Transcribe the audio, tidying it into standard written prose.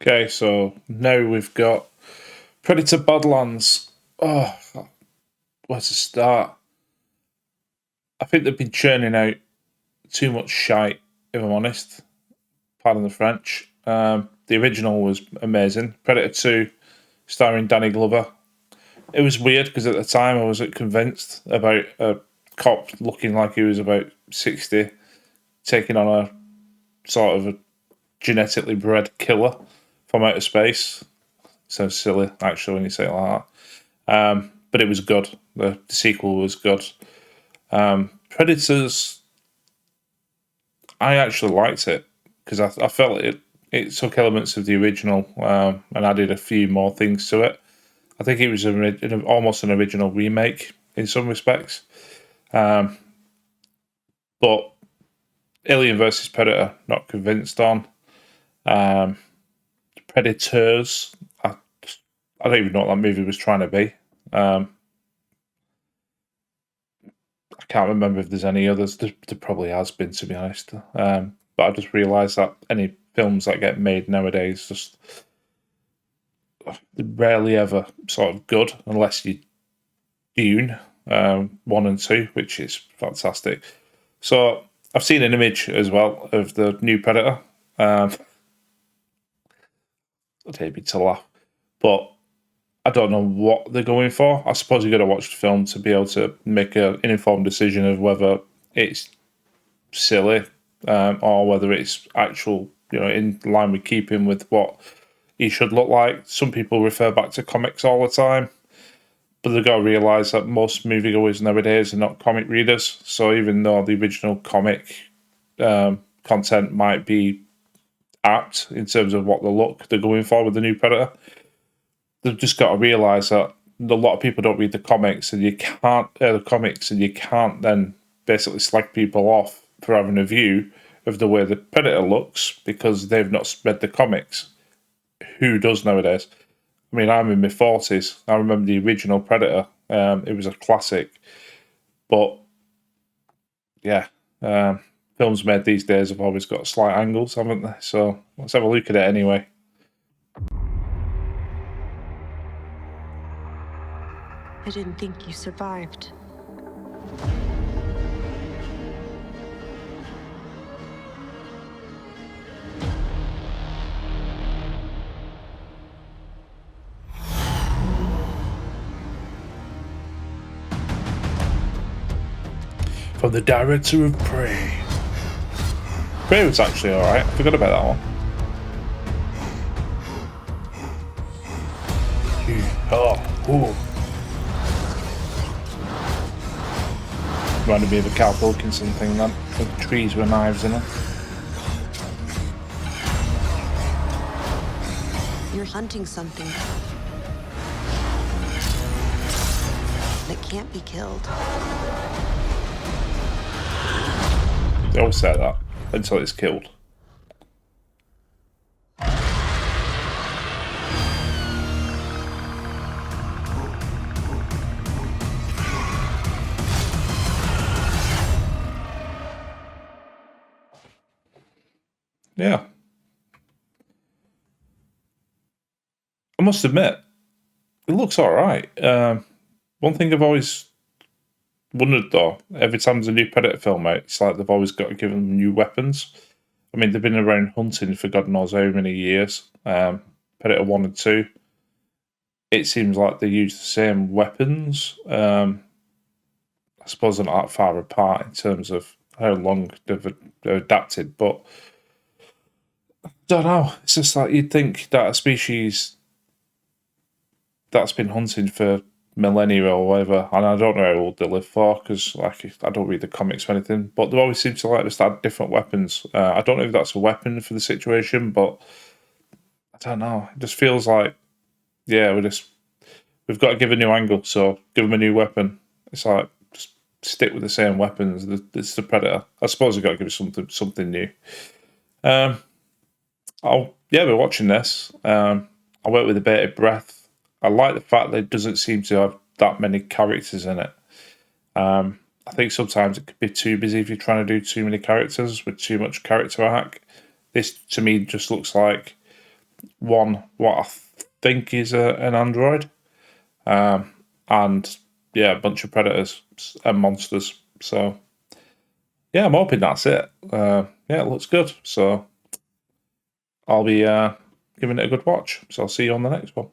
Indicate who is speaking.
Speaker 1: Okay, so now we've got Predator Badlands. Oh, where to start? I think they've been churning out too much shite, if I'm honest. Pardon the French. The original was amazing. Predator 2, starring Danny Glover. It was weird because at the time I wasn't convinced about a cop looking like he was about 60 taking on a sort of a genetically bred killer from outer space. Sounds silly, actually, when you say it like that. But it was good. The sequel was good. Predators, I actually liked it because I felt it took elements of the original and added a few more things to it. I think it was almost an original remake in some respects. But Alien versus Predator, not convinced on. Predators, I don't even know what that movie was trying to be. I can't remember if there's any others. There probably has been, to be honest. But I just realised that any films that get made nowadays just rarely ever sort of good, unless you Dune 1 and 2, which is fantastic. So I've seen an image as well of the new Predator. I'd hate me to laugh, but I don't know what they're going for. I suppose you've got to watch the film to be able to make an informed decision of whether it's silly or whether it's actual, in line with keeping with what he should look like. Some people refer back to comics all the time, but they've got to realise that most moviegoers nowadays are not comic readers. So even though the original comic content might be apt in terms of what the look they're going for with the new Predator, they've just got to realise that a lot of people don't read the comics, and you can't then basically slag people off for having a view of the way the Predator looks because they've not read the comics. Who does nowadays? I mean, I'm in my 40s. I remember the original Predator. It was a classic. But, yeah, films made these days have always got slight angles, haven't they? So let's have a look at it anyway.
Speaker 2: I didn't think you survived.
Speaker 1: From the director of Prey. Prey was actually alright. I forgot about that one. Oh. Reminded me of a Carl Wilkinson thing then, with trees with knives in them.
Speaker 2: You're hunting something that can't be killed.
Speaker 1: They always say that until it's killed. Yeah. I must admit, it looks alright. One thing I've always wondered though, every time there's a new Predator film out, it's like they've always got to give them new weapons. I mean, they've been around hunting for God knows how many years. Predator 1 and 2. It seems like they use the same weapons. I suppose they're not that far apart in terms of how long they've adapted, but I don't know. It's just like you'd think that a species that's been hunting for millennia or whatever, and I don't know how old they live for because, like, I don't read the comics or anything, but they always seem to like just add different weapons. I don't know if that's a weapon for the situation, but I don't know. It just feels like, yeah, we've got to give a new angle, so give them a new weapon. It's like just stick with the same weapons. It's the Predator. I suppose we've got to give it something new. We're watching this. I went with a bated breath. I like the fact that it doesn't seem to have that many characters in it. I think sometimes it could be too busy if you're trying to do too many characters with too much character arc. This, to me, just looks like one what I think is an android, and yeah, a bunch of predators and monsters. So yeah, I'm hoping that's it. Yeah, it looks good. So I'll be giving it a good watch. So I'll see you on the next one.